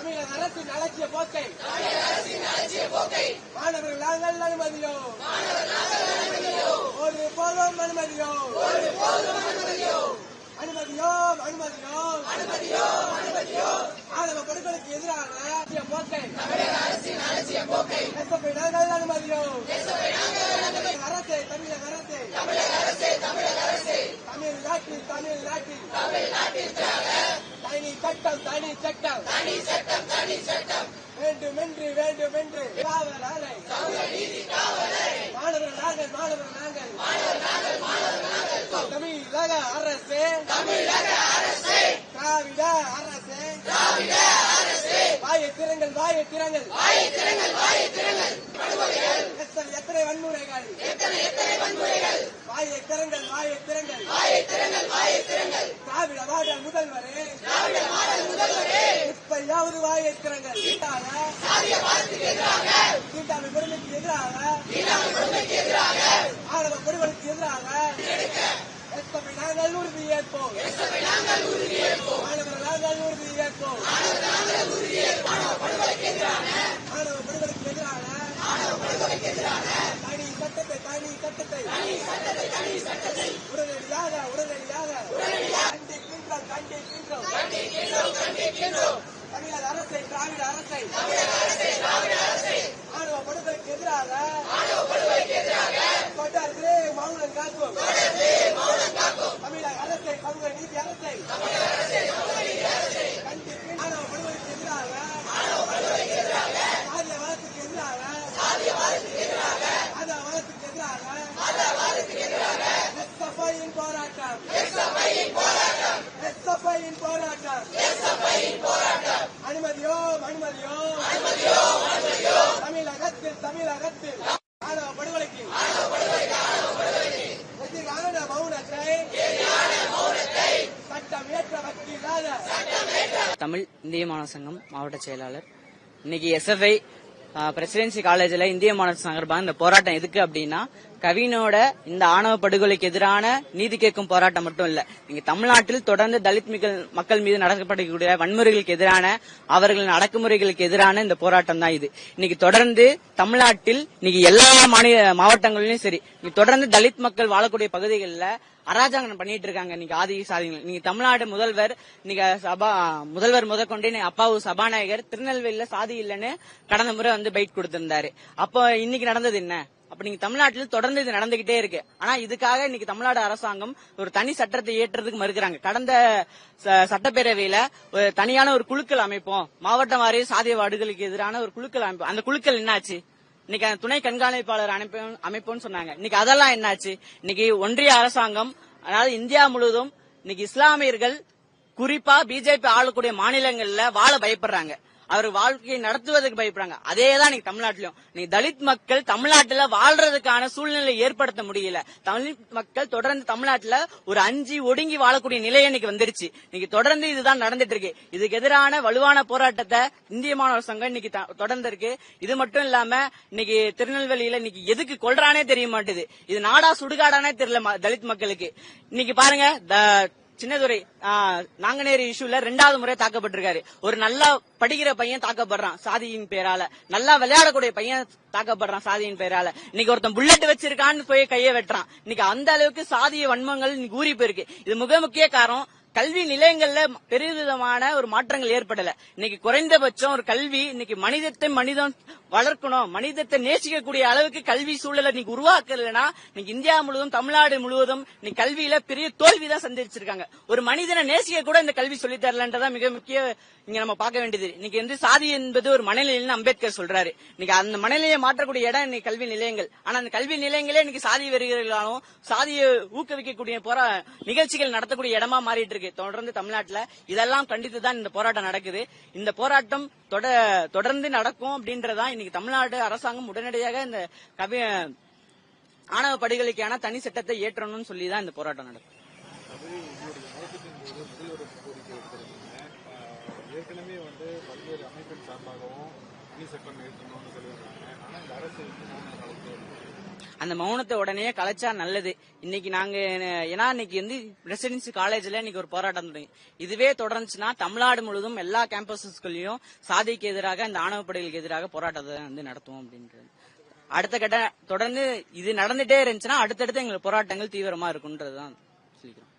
தமிழக அரசின் அலட்சிய போக்கை மாணவர்கள் நாங்கள் அனுமதியோ ஒரு போதும் அனுமதியோ ஆணவ படுகொலைக்கு எதிரான போக்கை நாங்கள் அனுமதியோ அரசே தமிழக அரசே தமிழ்நாட்டில் தனி சட்டம் வேண்டுமென்று காவலரை மாணவர்கள் நாங்கள் தமிழக அரசே திராவிட அரசே வாயை திறங்கள் எத்தனை வன்முறைகள் வாயை திறங்கள் திராவிட மாடல் முதல்வரே இப்பயாவது வாயை திறங்கள் தீண்டாமை கொடுமைக்கு எதிராக ஆணவ கொடுமைக்கு எதிராக நாங்கள் உறுதியேற்போம் மாணவர்கள் நாங்கள் உறுதியேற்போம் ஆணவ படுகொலைக்கு எதிரான தனி சட்டத்தை உடனடியாக கண்டிக்கின்றோம் தமிழக அரசை திராவிட அரசை ஆணவ படுகொலைக்கு எதிராக தொடர்ந்து மௌனம் காக்கும் தமிழக அரசை சமூக நீதி அரசை ஆணவ படுகொலைக்கு எதிராக போராட்டம் அனுமதியோ தமிழகத்தில் ஆணவ படுகொலைக்கு எதிரான மௌனத்தை சட்டம் ஏற்ற வக்கீலாக தமிழ் இந்திய மாணவர் சங்கம் மாவட்ட செயலாளர். இன்னைக்கு எஸ்எஃப்ஐ பிரசிடென்சி காலேஜ்ல இந்திய மாணவர் சார்பாக இந்த போராட்டம் எதுக்கு அப்படின்னா, கவினோட இந்த ஆணவ படுகொலைக்கு எதிரான நீதி கேட்கும் போராட்டம் மட்டும் இல்ல, இங்க தமிழ்நாட்டில் தொடர்ந்து தலித் மக்கள் மீது நடத்தப்படக்கூடிய வன்முறைகளுக்கு எதிரான அவர்களின் அடக்குமுறைகளுக்கு எதிரான இந்த போராட்டம் தான் இது. இன்னைக்கு தொடர்ந்து தமிழ்நாட்டில் இன்னைக்கு எல்லா மாவட்டங்களிலும் சரி, தொடர்ந்து தலித் மக்கள் வாழக்கூடிய பகுதிகளில் அராஜகம் பண்ணிட்டு இருக்காங்க. இன்னைக்கு ஆதி சாதிகள் நீங்க தமிழ்நாடு முதல்வர் முதற்கொண்டு அப்பாவு சபாநாயகர் திருநெல்வேலியில சாதி இல்லைன்னு கடந்த முறை வந்து பைட் கொடுத்திருந்தாரு. அப்ப இன்னைக்கு நடந்தது என்ன? அப்ப நீங்க தமிழ்நாட்டில் தொடர்ந்து இது நடந்துகிட்டே இருக்கு. ஆனா இதுக்காக இன்னைக்கு தமிழ்நாடு அரசாங்கம் ஒரு தனி சட்டத்தை ஏற்றதுக்கு மறுக்கிறாங்க. கடந்த சட்டப்பேரவையில ஒரு தனியான ஒரு குழுக்கள் அமைப்போம், மாவட்டம் வாரிய சாதிய வார்டுகளுக்கு எதிரான ஒரு குழுக்கள் அமைப்போம். அந்த குழுக்கள் என்னாச்சு? இன்னைக்கு துணை கண்காணிப்பாளர் அமைப்போம்னு சொன்னாங்க. இன்னைக்கு அதெல்லாம் என்னாச்சு? இன்னைக்கு ஒன்றிய அரசாங்கம், அதாவது இந்தியா முழுவதும் இன்னைக்கு இஸ்லாமியர்கள் குறிப்பா பிஜேபி ஆளக்கூடிய மாநிலங்கள்ல வாழ பயப்படுறாங்க, அவர் வாழ்க்கையை நடத்துவதற்கு பயப்படுறாங்க. அதேதான் இன்னைக்கு தமிழ்நாட்டிலும் நீ தலித் மக்கள் தமிழ்நாட்டுல வாழ்றதுக்கான சூழ்நிலை ஏற்படுத்த முடியல. தலித் மக்கள் தொடர்ந்து தமிழ்நாட்டுல ஒரு அஞ்சி ஒடுங்கி வாழக்கூடிய நிலை இன்னைக்கு வந்துருச்சு. இன்னைக்கு தொடர்ந்து இதுதான் நடந்துட்டு இருக்கு. இதுக்கு எதிரான வலுவான போராட்டத்தை இந்திய மாணவர் சங்கம் இன்னைக்கு தொடர்ந்து இருக்கு. இது மட்டும் இல்லாம இன்னைக்கு திருநெல்வேலியில இன்னைக்கு எதுக்கு கொல்றானே தெரிய மாட்டேது. இது நாடா சுடுகாடானே தெரியல தலித் மக்களுக்கு. இன்னைக்கு பாருங்க, சின்னதுரை நாங்குநேரி இஷ்யூல 2வது முறை தாக்கப்பட்டிருக்காரு. ஒரு நல்லா படிக்கிற பையன் தாக்கப்படுறான் சாதியின் பேரால, நல்லா விளையாடக்கூடிய பையன் தாக்கப்படுறான் சாதியின் பேரால. இன்னைக்கு ஒருத்தன் புல்லட் வச்சிருக்கான்னு போய் கையை வெட்டுறான். இன்னைக்கு அந்த அளவுக்கு சாதிய வன்மங்கள் இன்னைக்கு ஊறி போயிருக்கு. இது மிக முக்கிய காரணம், கல்வி நிலையங்கள்ல பெருவிதமான ஒரு மாற்றங்கள் ஏற்படல. இன்னைக்கு குறைந்தபட்சம் ஒரு கல்வி, இன்னைக்கு மனிதன் வளர்க்கணும், மனிதத்தை நேசிக்கக்கூடிய அளவுக்கு கல்வி சூழலை இன்னைக்கு உருவாக்கலன்னா இன்னைக்கு இந்தியா முழுவதும் தமிழ்நாடு முழுவதும் இன்னைக்கு கல்வியில பெரிய தோல்விதான் சந்திச்சிருக்காங்க. ஒரு மனிதனை நேசிக்க கூட இந்த கல்வி சொல்லித் தரலன்றதான் மிக முக்கிய இங்க நம்ம பார்க்க வேண்டியது. இன்னைக்கு வந்து சாதி என்பது ஒரு மனநிலைன்னு அம்பேத்கர் சொல்றாரு. இன்னைக்கு அந்த மனநிலையை மாற்றக்கூடிய இடம் இன்னைக்கு கல்வி நிலையங்கள். ஆனா அந்த கல்வி நிலையங்களே இன்னைக்கு சாதி வெறிகளாலும் சாதியை ஊக்குவிக்கக்கூடிய நிகழ்ச்சிகள் நடத்தக்கூடிய இடமா மாறிட்டு இருக்கு தொடர்ந்து தமிழ்நாட்டுல. இதெல்லாம் கண்டித்துதான் இந்த போராட்டம் நடக்குது. இந்த போராட்டம் தொடர்ந்து நடக்கும் அப்படின்றதான் இன்னைக்கு தமிழ்நாடு அரசாங்கம் உடனடியாக இந்த ஆணவ படுகொலைக்கான தனி சட்டத்தை ஏற்றணும்னு சொல்லிதான் இந்த போராட்டம் நடக்கும். ஏற்கனவே வந்து பல்வேறு அமைப்பின் சார்பாகவும் தனி சட்டம் ஏற்றணும்னு சொல்லியிருக்காங்க. ஆனா இந்த அரசு அந்த மௌனத்தை உடனே கலைச்சா நல்லது. இன்னைக்கு நாங்க ஏன்னா இன்னைக்கு வந்து ரெசிடென்சி காலேஜ்ல இன்னைக்கு ஒரு போராட்டம் தொடங்கி, இதுவே தொடர்ந்துச்சுன்னா தமிழ்நாடு முழுவதும் எல்லா கேம்பஸஸ்களையும் சாதிக்கு எதிராக இந்த ஆணவ படைகளுக்கு எதிராக போராட்டத்தை வந்து நடத்துவோம் அப்படின்றது. அடுத்த கட்ட தொடர்ந்து இது நடந்துட்டே இருந்துச்சுன்னா அடுத்தடுத்து எங்களுக்கு போராட்டங்கள் தீவிரமா இருக்குன்றதுதான் சொல்லிக்கிறோம்.